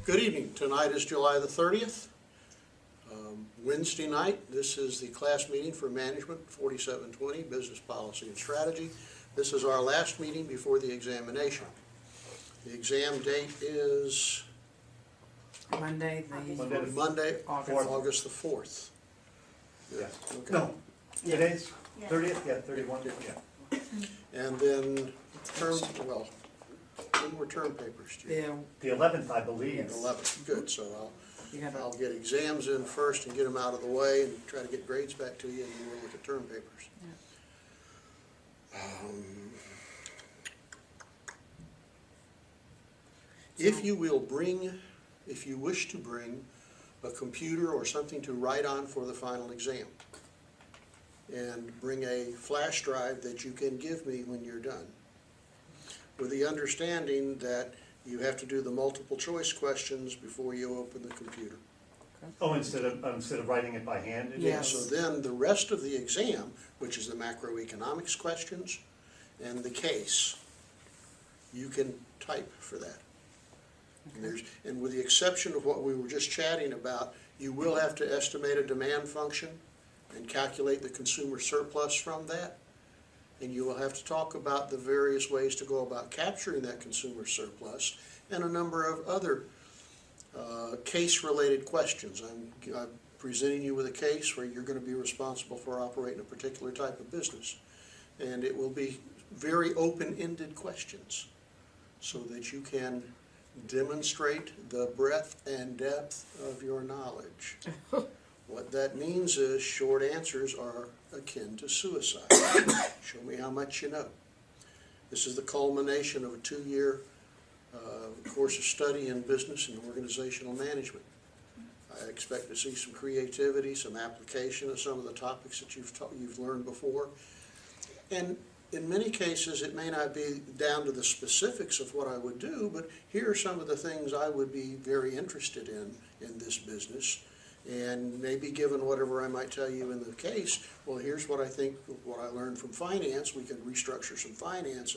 Good evening. Tonight is July the 30th, Wednesday night. This is the class meeting for Management 4720, Business Policy and Strategy. This is our last meeting before the examination. The exam date is Monday, August the 4th. Yeah. Okay. No, today's 30th, yeah, 31, yeah. And then when were term papers due? The 11th, I believe. The 11th. Good. So You gotta- I'll get exams in first and get them out of the way and try to get grades back to you, and then we'll look at term papers. If you wish to bring a computer or something to write on for the final exam, and bring a flash drive that you can give me when you're done, with the understanding that you have to do the multiple choice questions before you open the computer. Oh, instead of writing it by hand? it Yes. is? So then the rest of the exam, which is the macroeconomics questions and the case, you can type for that. And with the exception of what we were just chatting about, you will have to estimate a demand function and calculate the consumer surplus from that. And you will have to talk about the various ways to go about capturing that consumer surplus and a number of other case-related questions. I'm presenting you with a case where you're going to be responsible for operating a particular type of business. And it will be very open-ended questions so that you can demonstrate the breadth and depth of your knowledge. What that means is short answers are akin to suicide. Show me how much you know. This is the culmination of a 2-year course of study in business and organizational management. I expect to see some creativity, some application of some of the topics that you've learned before. And in many cases, it may not be down to the specifics of what I would do, but here are some of the things I would be very interested in this business. And maybe given whatever I might tell you in the case, well, here's what I think, what I learned from finance, we can restructure some finance,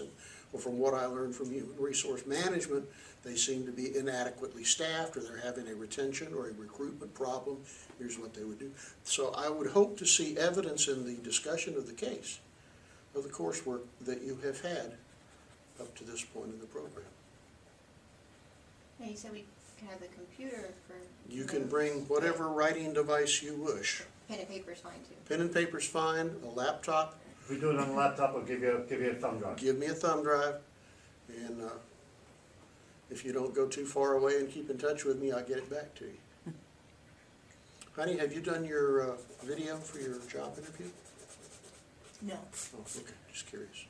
or from what I learned from human resource management, they seem to be inadequately staffed, or they're having a retention or a recruitment problem, here's what they would do. So I would hope to see evidence in the discussion of the case, of the coursework that you have had up to this point in the program. Yeah, you said we can have the computer for... You can bring whatever writing device you wish. Pen and paper's fine too. Pen and paper's fine, a laptop, If we do it on a laptop, we'll give you a thumb drive. give me a thumb drive, and if you don't go too far away and keep in touch with me, I'll get it back to you. Honey, have you done your video for your job interview? No. Oh, okay, just curious.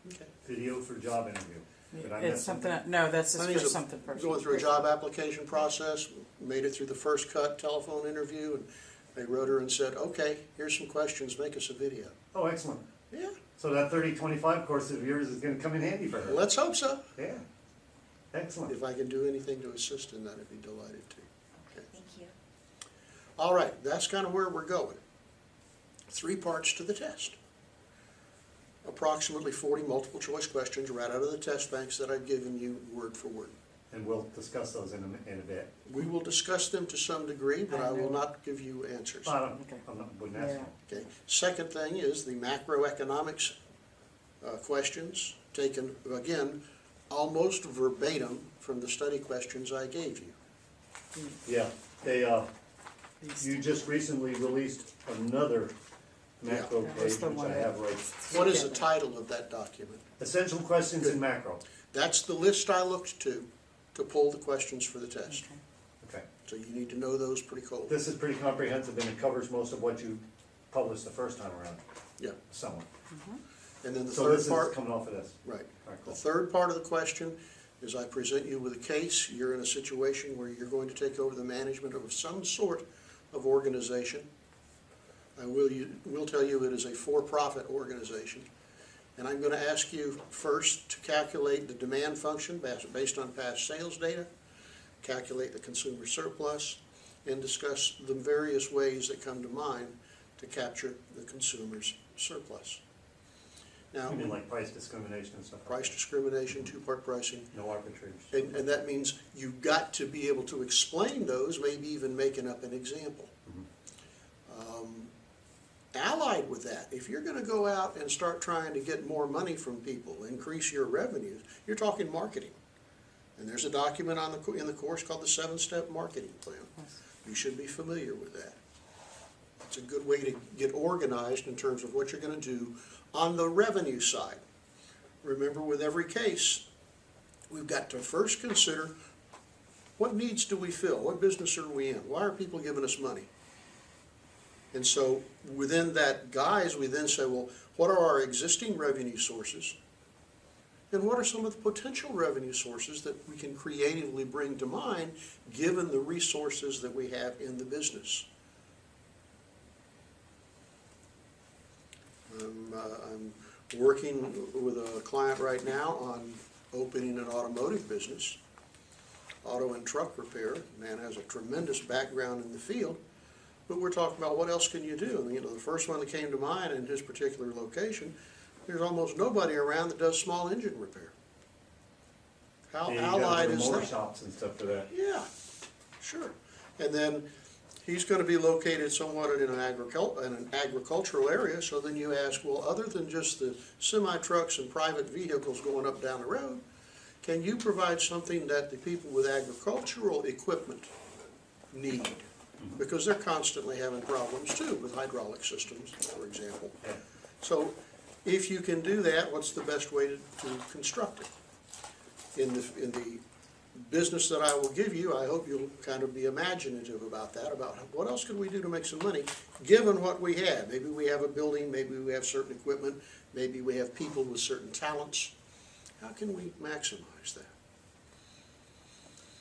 Okay. Video for job interview. Did I It's miss something, no, that's just Honey's for something personal. going through a job application process, made it through the first cut telephone interview, and they wrote her and said, okay, here's some questions, make us a video. Oh, excellent. Yeah, So that 30-25 course of yours is going to come in handy for her. let's hope so. Yeah. Excellent. If I can do anything to assist in that, I'd be delighted to. Okay. Thank you. All right, that's kind of where we're going. 3 parts to the test. Approximately 40 multiple choice questions right out of the test banks that I've given you word for word. And we'll discuss those in a bit. We will discuss them to some degree, but I will not give you answers. Okay. Wouldn't ask Yeah. you. Okay. Second thing is the macroeconomics questions, taken, again, almost verbatim from the study questions I gave you. Yeah, you just recently released another macro Yeah. page, That's the which one I that- have right. What is the title of that document? Essential questions in macro. That's the list I looked to pull the questions for the test. Okay. So you need to know those pretty cold. This is pretty comprehensive and it covers most of what you published the first time around, Yeah. somewhat. And then the So third this is part, coming off of this. right. All right, The cool. third part of the question is I present you with a case. You're in a situation where you're going to take over the management of some sort of organization. I will tell you it is a for-profit organization. And I'm going to ask you first to calculate the demand function based on past sales data, calculate the consumer surplus, and discuss the various ways that come to mind to capture the consumer's surplus. Now, You mean like price discrimination and stuff like price that? discrimination, two-part pricing, No arbitrators. and that means you've got to be able to explain those, maybe even making up an example. Allied with that, if you're gonna go out and start trying to get more money from people, increase your revenues, you're talking marketing. And there's a document on in the course called the 7-Step Marketing Plan. You should be familiar with that. It's a good way to get organized in terms of what you're gonna do on the revenue side. Remember, with every case, we've got to first consider, what needs do we fill? What business are we in? Why are people giving us money? And so within that guise, we then say, well, what are our existing revenue sources? And what are some of the potential revenue sources that we can creatively bring to mind given the resources that we have in the business? I'm working with a client right now on opening an automotive business, auto and truck repair. Man has a tremendous background in the field. But we're talking about what else can you do? And, the first one that came to mind in his particular location, there's almost nobody around that does small engine repair. How Yeah, you allied gotta is go to motor that? shops and stuff for that. Yeah, sure. And then he's gonna be located somewhat in an agricultural area, so then you ask, well, other than just the semi-trucks and private vehicles going up down the road, can you provide something that the people with agricultural equipment need? Because they're constantly having problems too with hydraulic systems, for example. Yeah. So if you can do that, what's the best way to construct it? In the business that I will give you, I hope you'll kind of be imaginative about that, about what else can we do to make some money, given what we have. Maybe we have a building, maybe we have certain equipment, maybe we have people with certain talents. How can we maximize that?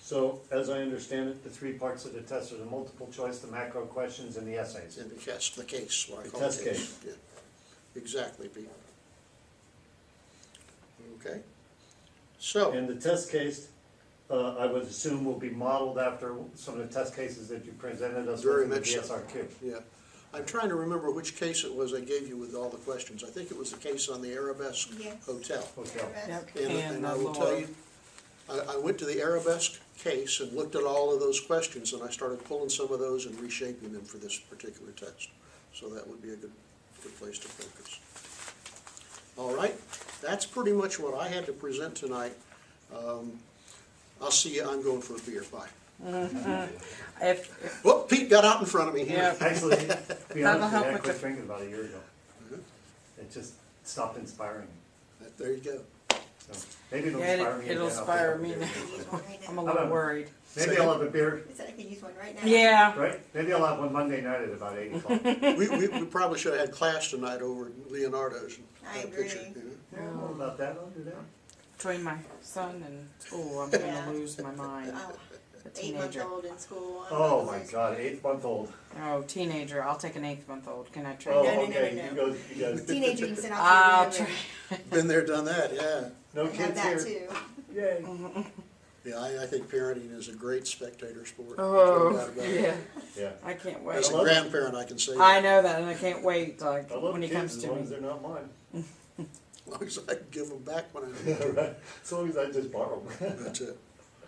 So, as I understand it, the 3 parts of the test are the multiple choice, the macro questions, and the essays. In the case, what I The call test the case. case. Yeah. Exactly, Pete. Okay. So, And the test case, I would assume will be modeled after some of the test cases that you presented us Very with in the much so. DSRQ. yeah, I'm trying to remember which case it was I gave you with all the questions. I think it was the case on the Arabesque Yes. Hotel. Hotel. Yep, And I the will tell lower. you, I went to the Arabesque case and looked at all of those questions, and I started pulling some of those and reshaping them for this particular test. So that would be a good place to focus. All right, that's pretty much what I had to present tonight. I'll see you, I'm going for a beer, bye. If, Whoop, Pete got out in front of me here. yeah, Actually, to be That'll honest, help I with quit the- drinking about a year ago. Mhm. It just stopped inspiring me. There you go. So maybe it'll yeah, inspire me. it'll again. I'll inspire pick me up a now. beer. Use one right I'm now. a little worried. Maybe I'll have a beer, Is that I can use one right now? Yeah, right? Maybe I'll have one Monday night at about 8 o'clock. We probably should have had class tonight over at Leonardo's. And I had a picture, agree. you know? Yeah, I don't know about that, I'll do that. between my son and school, I'm Yeah. gonna lose my mind. Oh, A teenager. 8-month-old in school. I'm Oh not my losing- God, 8-month-old. Oh, teenager, I'll take an 8-month-old. Can I train Oh, No, him? no, no, okay, no, you no. go, you guys, Teenager, you can sit I'll out try. here. Been there, done that, yeah. no I have kids that here. too. Yay. Yeah, I think parenting is a great spectator sport. Oh, No doubt about it. yeah, Yeah. I can't As wait. a grandparent, I can say I that. know that, and I can't wait, like, I love when he kids comes as to long me. as they're not mine. As long as I can give them back when I need to. Right. As long as I just borrow them. That's it.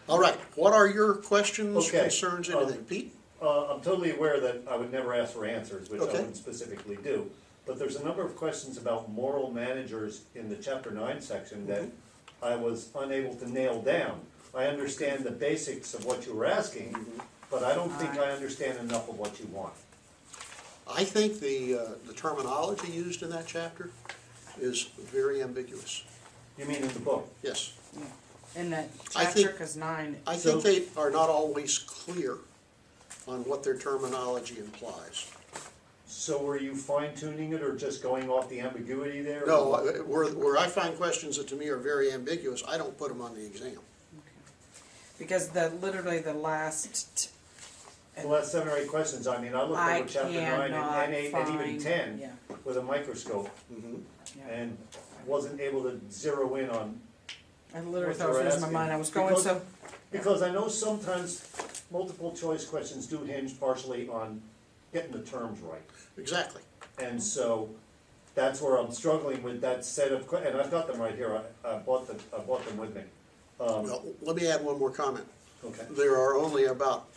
All right, what are your questions, Okay, concerns, anything? Pete? I'm totally aware that I would never ask for answers, which I Okay. wouldn't specifically do. But there's a number of questions about moral managers in the chapter 9 section that I was unable to nail down. I understand the basics of what you were asking, but I don't think I understand enough of what you want. I think the terminology used in that chapter is very ambiguous. You mean in the book? Yes. In that I chapter, think- cause 9, I think they are not always clear on what their terminology implies. So were you fine tuning it or just going off the ambiguity there? No, where I find questions that to me are very ambiguous, I don't put them on the exam. because literally the last, The last 7 or 8 questions, I mean, I looked I over chapter 9 cannot and 8 and even find- 10 yeah, with a microscope Mhm. yeah. and wasn't able to zero in on, I literally what thought I was you're losing my asking. mind, I was going Because- so, because I know sometimes multiple choice questions do hinge partially on getting the terms right. Exactly. And so that's where I'm struggling with that set of, and I've got them right here, I bought them with me. Well, let me add one more comment. Okay. There are only about,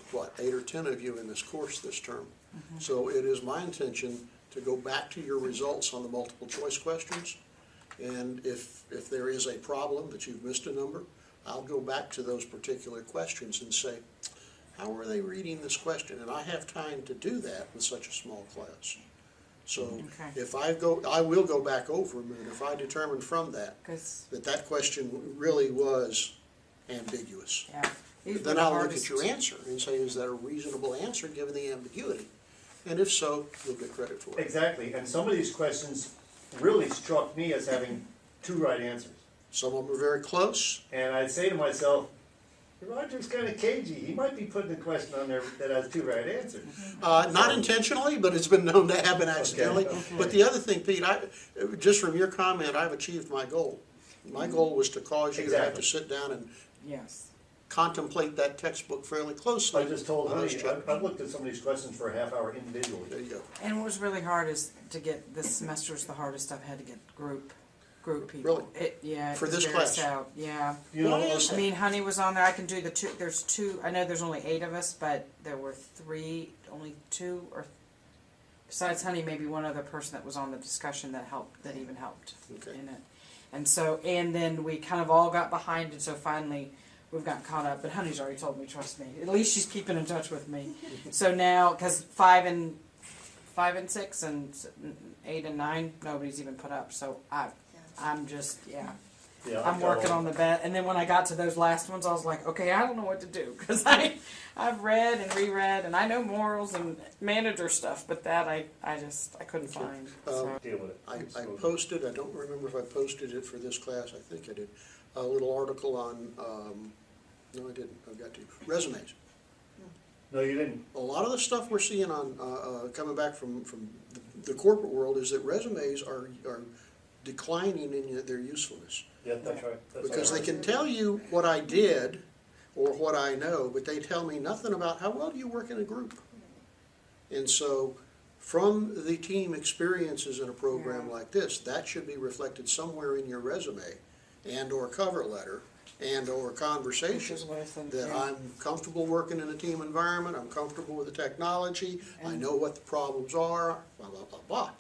8 or 10 of you in this course this term. So it is my intention to go back to your results on the multiple choice questions. And if there is a problem that you've missed a number, I'll go back to those particular questions and say, how are they reading this question? And I have time to do that with such a small class. So Okay. if I will go back over them, and if I determine from that, 'Cause, that question really was ambiguous, yeah. these were then the I'll look hardest. at your answer and say, is that a reasonable answer given the ambiguity? And if so, you'll get credit for it. Exactly, and some of these questions really struck me as having two right answers. Some of them are very close. And I'd say to myself, Roger's kind of cagey, he might be putting a question on there that has two right answers. Not intentionally, but it's been known to happen accidentally. Okay. But the other thing, Pete, just from your comment, I've achieved my goal. My goal was to cause you to have to Exactly. sit down and Yes. contemplate that textbook fairly closely. I just told on those Honey, chapters. I've looked at some of these questions for a half hour individually. There you go. And what was really hard is to get, this semester's the hardest I've had to get group people. Really? Yeah. For it was this very class? sad. Yeah. You know, Why is I mean, Honey was on there. I can do the two. There's two. I know there's only 8 of us, but there were 3. Only 2 or besides Honey, maybe one other person that was on the discussion that helped. That even helped Okay. in it. And so, and then we kind of all got behind it. So finally, we've gotten caught up. But Honey's already told me, trust me. At least she's keeping in touch with me. So now, because 5 and 6 and 8 and 9, nobody's even put up. So I'm just yeah, I'm I've got working all- on the bet, and then when I got to those last ones, I was like, okay, I don't know what to do because I've read and reread, and I know morals and manager stuff, but that I couldn't find. So. Deal with it. I posted, I don't remember if I posted it for this class, I think I did, a little article on, no I didn't, I've got to, resumes. No, you didn't. A lot of the stuff we're seeing on, coming back from the corporate world is that resumes are declining in their usefulness. Yeah, that's right. That's Because right. they can tell you what I did or what I know, but they tell me nothing about how well do you work in a group. And so, from the team experiences in a program Yeah. like this, that should be reflected somewhere in your resume and or cover letter and or Which conversation. is what I think. That Yeah. I'm comfortable working in a team environment, I'm comfortable with the technology, I know what the problems are, blah, blah, blah, blah.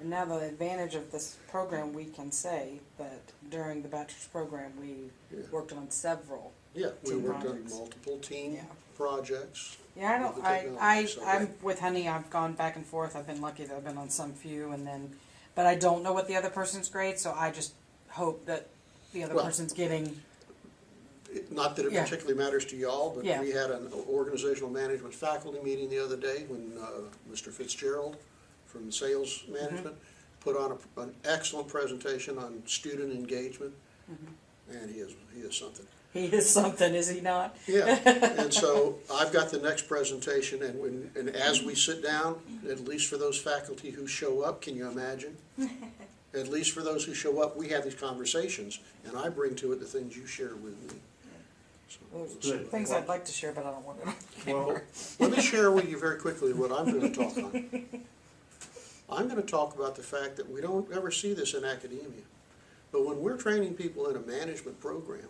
And now the advantage of this program, we can say that during the bachelor's program, we Yeah. worked on several. Yeah, we Team worked on projects. multiple team Yeah. projects. Yeah, I don't. with the technology, so I'm with Honey. I've gone back and forth. I've been lucky that I've been on some few, and then, but I don't know what the other person's grade, so I just hope that the other Well, person's getting. Not that it Yeah. particularly matters to y'all, but Yeah. we had an organizational management faculty meeting the other day when Mr. Fitzgerald from sales management put on an excellent presentation on student engagement, and he is something. He is something, is he not? Yeah, and so I've got the next presentation, and as we sit down, at least for those faculty who show up, can you imagine? At least for those who show up, we have these conversations, and I bring to it the things you share with me. So, Good. Things I'd like to share, but I don't want to. Well, let me share with you very quickly what I'm going to talk on. I'm going to talk about the fact that we don't ever see this in academia. But when we're training people in a management program,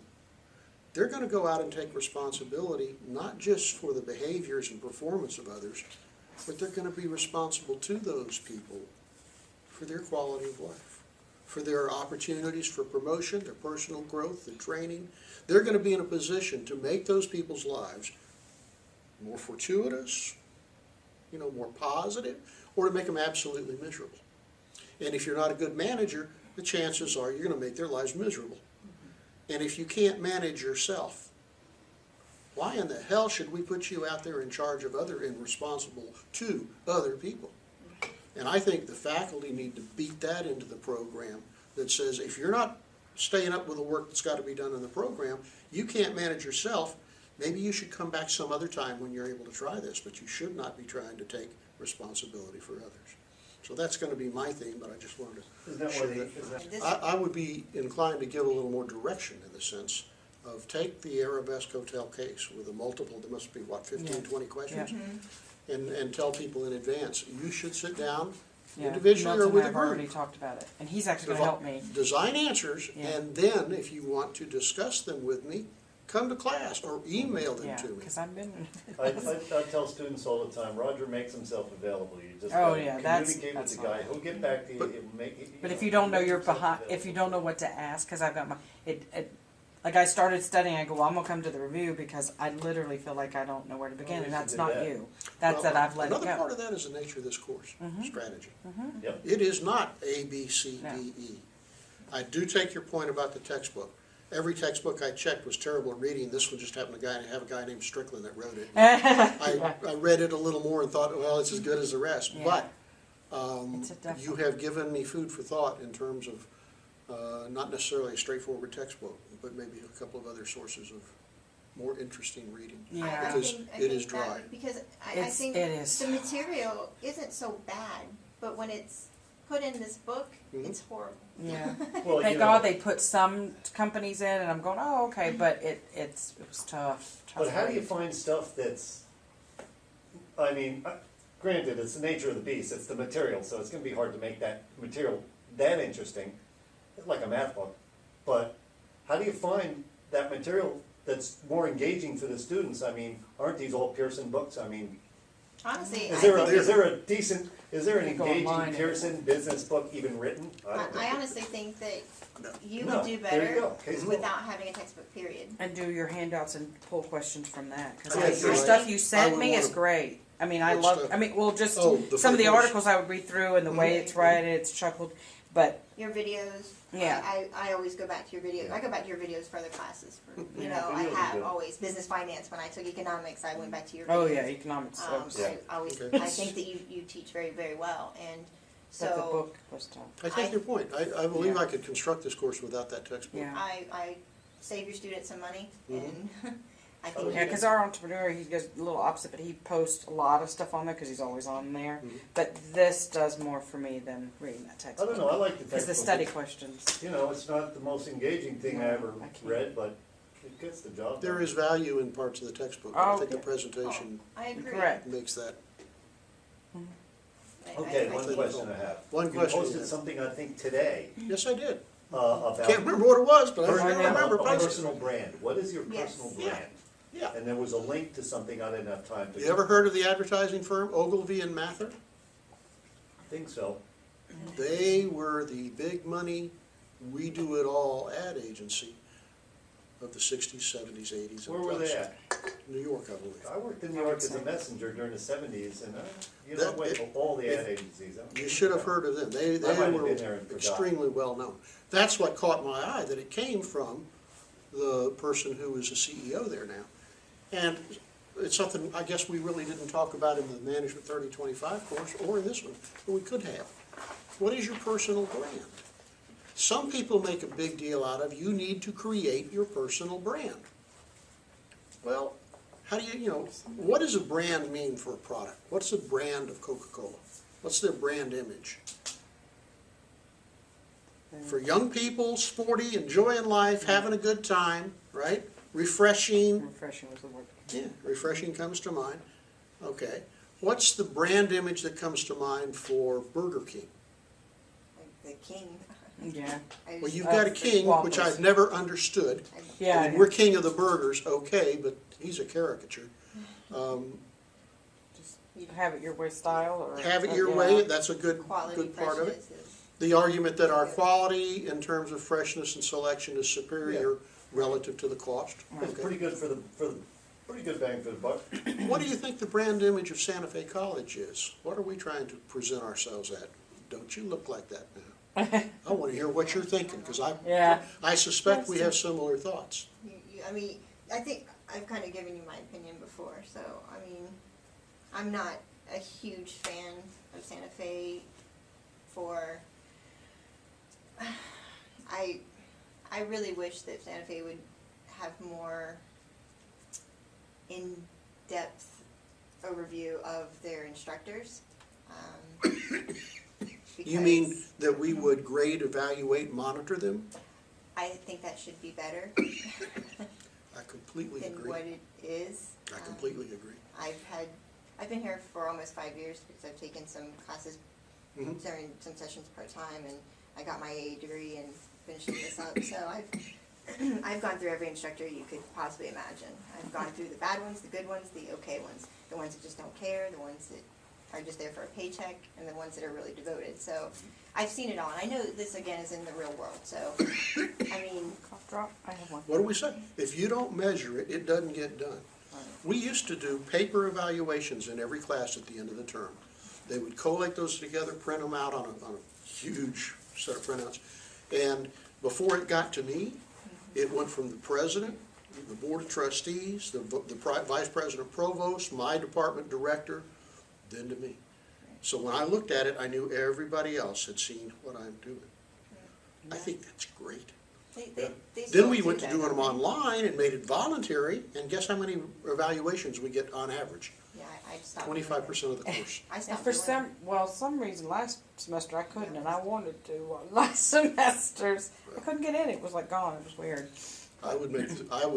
they're going to go out and take responsibility, not just for the behaviors and performance of others, but they're going to be responsible to those people for their quality of life, for their opportunities for promotion, their personal growth, their training. They're going to be in a position to make those people's lives more fortuitous, more positive, or to make them absolutely miserable. And if you're not a good manager, the chances are you're going to make their lives miserable. And if you can't manage yourself, why in the hell should we put you out there in charge of other and responsible to other people? And I think the faculty need to beat that into the program that says if you're not staying up with the work that's got to be done in the program, you can't manage yourself, maybe you should come back some other time when you're able to try this, but you should not be trying to take responsibility for others. So that's going to be my theme, but I just wanted isn't to that share what that. is that? This- I would be inclined to give a little more direction in the sense of take the Arabesque Hotel case with a multiple, there must be, 15, Yeah. 20 questions? Yeah. And tell people in advance, you should sit down Yeah. individually or Milton with and a I have already group. talked about it, and he's actually going to help me. Design answers, Yeah. and then if you want to discuss them with me, come to class or email them Yeah, to me. because I've been. I tell students all the time, Roger makes himself available, you just Oh, gotta yeah, that's- communicate with that's the guy, fine. he'll get back to you, But- he'll make. But if you don't know he you're makes himself behind, if available. you don't know what to ask, because I've got my like I started studying, I go, well, I'm gonna come to the review because I literally feel like I don't know where to begin, we and should that's do not that. you. That's Well, that I've let it Another part go. of that is the nature of this course, strategy. Yep. It is not A, B, C, No. D, E. I do take your point about the textbook. Every textbook I checked was terrible at reading. This one just happened to have a guy named Strickland that wrote it. I read it a little more and thought, well, it's as good as the rest. Yeah. But It's a definite- you have given me food for thought in terms of not necessarily a straightforward textbook, but maybe a couple of other sources of more interesting reading. Yeah. Because I it is think dry. because I It's- think it is. the material isn't so bad, but when it's put in this book, Mhm. it's horrible. Yeah. Well, Thank you God know, they put some companies in, and I'm going, oh, okay, but it was tough. But how do you read. find stuff that's, I mean, granted, it's the nature of the beast, it's the material, so it's gonna be hard to make that material that interesting, like a math book. But how do you find that material that's more engaging for the students? I mean, aren't these all Pearson books? I mean, Honestly, is I there think is there an You go engaging online. Pearson business book even written? don't I know. honestly think that No. you No, would do there you better go. Case in point. without having a textbook. Period. And do your handouts and pull questions from that, because Yes, your right. stuff you I sent would me is wanna- great. I mean, I What love. stuff? I mean, well, just Oh, the some of the photos. articles I would read through and the way it's written, it's chuckled. But Your videos. Yeah. I always go back to your videos. I go back to your videos for other classes. You Yeah, know, I videos are have good. always business finance. When I took economics, I went back to your videos. oh yeah, economics. Yeah. I always, Okay. I think that you teach very, very well, and But the so book was tough. I take your point. I believe Yeah. I could construct this course without that textbook. Yeah. I save your students some money, Mhm. and I Oh, think Yeah, because our entrepreneur, he goes a little opposite, but he posts a lot of stuff on there because he's always on there. Mhm. But this does more for me than reading that I textbook. don't know, I like the Because textbook. the study questions. You know, it's not the most engaging thing I No, ever I can't. read, but it gets the job done. There is value in parts of the textbook. I Oh, think the yeah. presentation I agree. Correct. makes that. Okay, I one think- question I have. One question You you posted have. something, I think, today, Yes, I did. about. Can't remember what it was, but I Personal- remember a posting. personal brand. What is your Yes. personal Yeah. brand? Yeah. And there was a link to something I didn't have time to. You ever heard of the advertising firm Ogilvy and Mather? I think so. They were the big money, we do it all ad agency of the 60s, 70s, 80s. and Where were plus. they at? New York, I believe. I worked in New York as a messenger during the seventies, and you know, That- wait for all the ad agencies. You should have heard of them. They might have were been there and forgot. extremely well known. That's what caught my eye, that it came from the person who is the CEO there now. And it's something I guess we really didn't talk about in the Management 3025 course or in this one, but we could have. What is your personal brand? Some people make a big deal out of, you need to create your personal brand. Well, how do you know, what does a brand mean for a product? What's the brand of Coca-Cola? What's their brand image? For young people, sporty, enjoying life, having a good time, right? Refreshing. Refreshing was the word. Yeah, refreshing comes to mind. Okay. What's the brand image that comes to mind for Burger King? Like the king. Yeah. I Well, just- you've got a king, which I've never understood. Yeah. I mean, we're king of the burgers, okay, but he's a caricature. Just have it your way style, or Have it your yeah. way, that's a good Quality, part of it. freshness is. The argument that our quality in terms of freshness and selection is superior relative to the cost. It's Okay. pretty good for the pretty good bang for the buck. What do you think the brand image of Santa Fe College is? What are we trying to present ourselves at? Don't you look like that now? I want to hear what you're thinking, because Yeah. I suspect we have similar thoughts. I mean, I think I've kind of given you my opinion before, so, I mean, I'm not a huge fan of Santa Fe for, I really wish that Santa Fe would have more in-depth overview of their instructors. You mean because that we would grade, evaluate, monitor them? I think that should be better I completely than agree. what it is. I completely agree. I've been here for almost 5 years because I've taken some classes Mhm. during some sessions part-time, and I got my AA degree and finishing this up, so I've gone through every instructor you could possibly imagine. I've gone through the bad ones, the good ones, the okay ones, the ones that just don't care, the ones that are just there for a paycheck, and the ones that are really devoted. So I've seen it all, and I know this again is in the real world. So I mean, Cough drop. I have one. What do we say? If you don't measure it, it doesn't get done. We used to do paper evaluations in every class at the end of the term. They would collate those together, print them out on a huge set of printouts. And before it got to me, it went from the president, the board of trustees, the vice president provost, my department director, then to me. So when I looked at it, I knew everybody else had seen what I'm doing. I think that's great. they Then still we do went to that, doing them don't they? online and made it voluntary, and guess how many evaluations we get on average? Yeah, I stopped. doing 25% of the course. I And stopped for doing some reason last semester I couldn't, and I wanted to. Last semesters I couldn't get in. It was like gone. It was weird. I would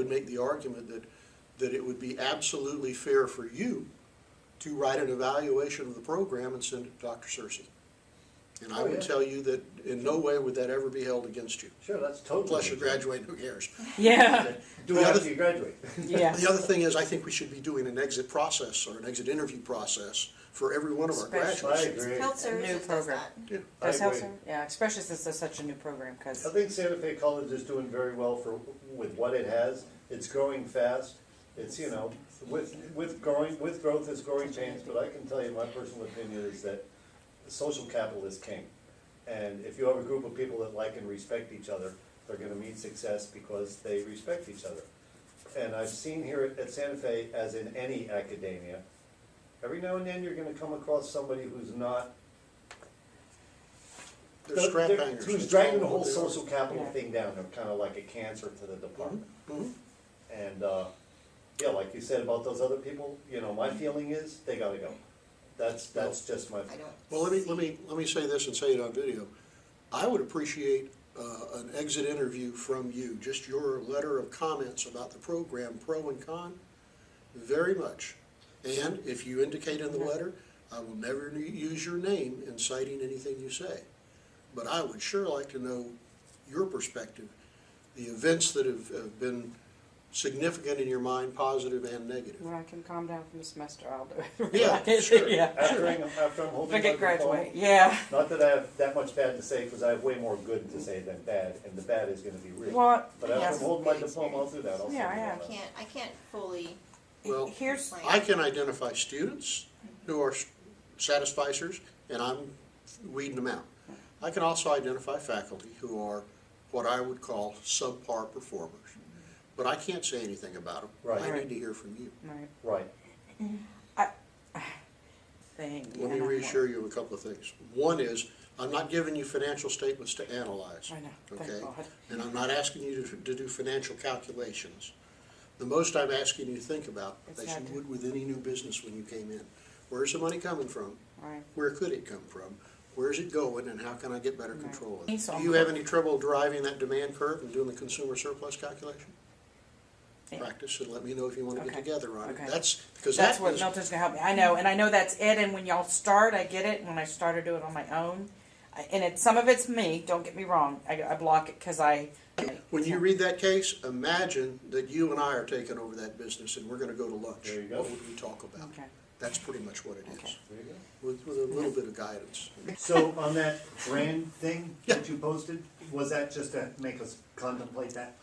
make the argument that it would be absolutely fair for you to write an evaluation of the program and send it to Dr. Searcy. And I Oh, would yeah. tell you that in no way would that ever be held against you. Sure, that's totally. Plus you're graduating, who cares? Yeah. Do The it other- after you graduate. Yeah. The other thing is, I think we should be doing an exit process or an exit interview process for every one of our Especially- I graduates. agree. Health services does program. that. Yeah. Does I help, agree. sir? Yeah, especially since it's such a new program. Because I think Santa Fe College is doing very well with what it has. It's growing fast. It's, with growth is growing pains, but I can tell you, my personal opinion is that social capital is king. And if you have a group of people that like and respect each other, they're gonna meet success because they respect each other. And I've seen here at Santa Fe, as in any academia, every now and then you're gonna come across somebody who's not They're strap bangers. who's That's dragging the all whole they are. social capital Yeah. thing down. They're kind of like a cancer to the department. Mhm. And, yeah, like you said about those other people, my feeling is they gotta go. That's just my. I don't. Well, let me say this and say it on video. I would appreciate an exit interview from you, just your letter of comments about the program, pro and con, very much. And if you indicate in the letter, I will never use your name in citing anything you say. But I would sure like to know your perspective, the events that have been significant in your mind, positive and negative. when I can calm down from the semester, I'll do it. Yeah, sure. Yeah. After I'm If I holding my get diploma, graduate, yeah. not that I have that much bad to say, because I have way more good to say than bad, and the bad is gonna be real. What? But after Yes. I'm holding my diploma, I'll do that. I'll Yeah, send it yeah. all out. I can't fully. Well, Here's I can identify students who are satisficers, and I'm weeding them out. I can also identify faculty who are what I would call subpar performers. But I can't say anything about them. Right. I Right. need to hear from you. right Right. thing. Let me reassure you of a couple of things. One is, I'm not giving you financial statements to analyze. I know. Thank Okay? God. And I'm not asking you to do financial calculations. The most I'm asking you to think about, It's as not you to- would with any new business when you came in. Where's the money coming from? Right. Where could it come from? Where's it going, and how can I get better Right. control of it? So- Do you have any trouble driving that demand curve and doing the consumer surplus calculation? Yeah. Practice and let me know if you want to get Okay. together on it. Okay. That's, because That's that what is, Milton's gonna help me. I know, and I know that's it. And when y'all start, I get it. When I started doing it on my own, and some of it's me. Don't get me wrong. I block it because when you read that case, imagine that you and I are taking over that business and we're gonna go to lunch. There you go. What would we talk about? Okay. That's pretty much what it is, Okay. There you go. with a little bit of guidance. So on that brand thing that you posted, was that just to make us contemplate that?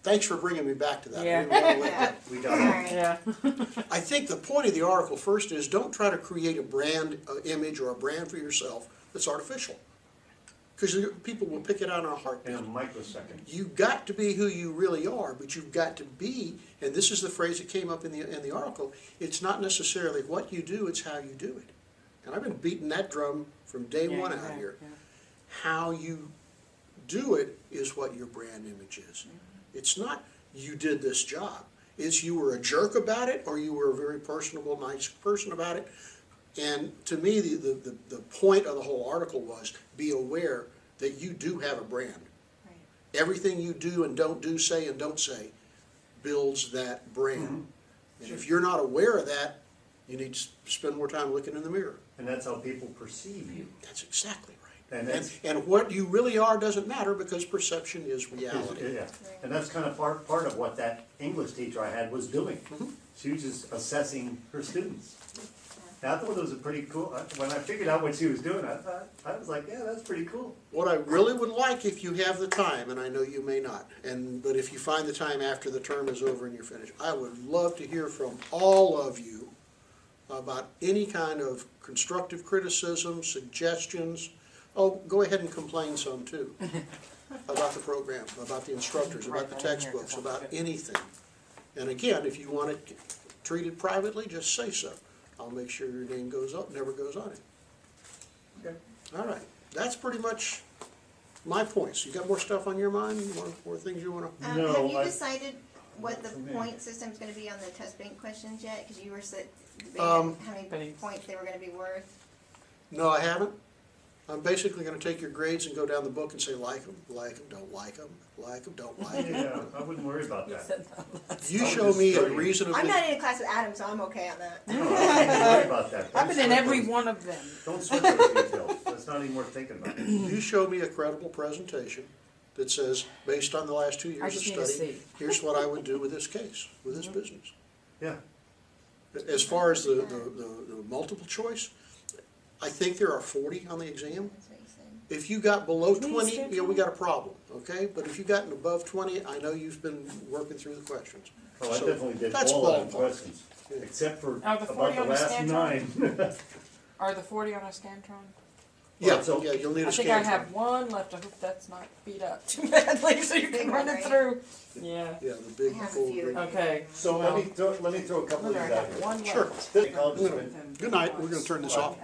Thanks for bringing me back to that. I Yeah. didn't wanna let that- We All got it. right. Yeah. I think the point of the article first is don't try to create a brand image or a brand for yourself that's artificial. Because people will pick it out in a In heartbeat. a microsecond. You've got to be who you really are, but you've got to be, and this is the phrase that came up in the article, it's not necessarily what you do, it's how you do it. And I've been beating that drum from day Yeah, one you out have, here. yeah. How you do it is what your brand image is. It's not you did this job. It's you were a jerk about it or you were a very personable, nice person about it. And to me, the point of the whole article was be aware that you do have a brand. Right. Everything you do and don't do, say and don't say, builds that brand. And if you're not aware of that, you need to spend more time looking in the mirror. and that's how people perceive you. That's exactly right. And that's, And what you really are doesn't matter because perception is reality. yeah, and that's kind of part of what that English teacher I had was doing. She was just assessing her students. And I thought it was a pretty cool, when I figured out what she was doing, I was like, yeah, that's pretty cool. What I really would like, if you have the time, and I know you may not, but if you find the time after the term is over and you're finished, I would love to hear from all of you about any kind of constructive criticism, suggestions. Oh, go ahead and complain some too, about the program, about the instructors, about the textbooks, about anything. And again, if you want it treated privately, just say so. I'll make sure your name goes up, never goes on it. Okay. All right, that's pretty much my points. You got more stuff on your mind, more things you wanna? No, Have you I- decided what the For me. point system's gonna be on the test bank questions yet? Cause you were debating how many Thanks. points they were gonna be worth. No, I haven't. I'm basically gonna take your grades and go down the book and say like them, don't like them, like them, don't like them. Yeah, I wouldn't worry about that. You I would show just me show a you. reasonably. I'm not in a class with Adam, so I'm okay on that. No, I wouldn't worry about that. I've been in every one of them. Don't sweat those details, that's not even worth thinking about. You show me a credible presentation that says, based on the last 2 I years of just need to study, see. here's what I would do with this case, with this business. Yeah, As far as the multiple choice, I think there are 40 on the exam. That's what you said. If you got below Please 20, schedule. yeah, we got a problem, okay? But if you gotten above 20, I know you've been working through the questions. oh, I So definitely did that's all of the ballpark. questions, except for Oh, the about 40 the on the last Scantron? 9. Are the 40 on a Scantron? Yeah, So- yeah, you'll need a I think I scan. have one left. I hope that's not beat up too badly, so you can Big run one, it right? through. Yeah. Yeah, the big I have a full few. green. Okay. So well, let me throw a couple of look, these I out have here. one Sure. left. This college has been Good night, we're gonna turn this off.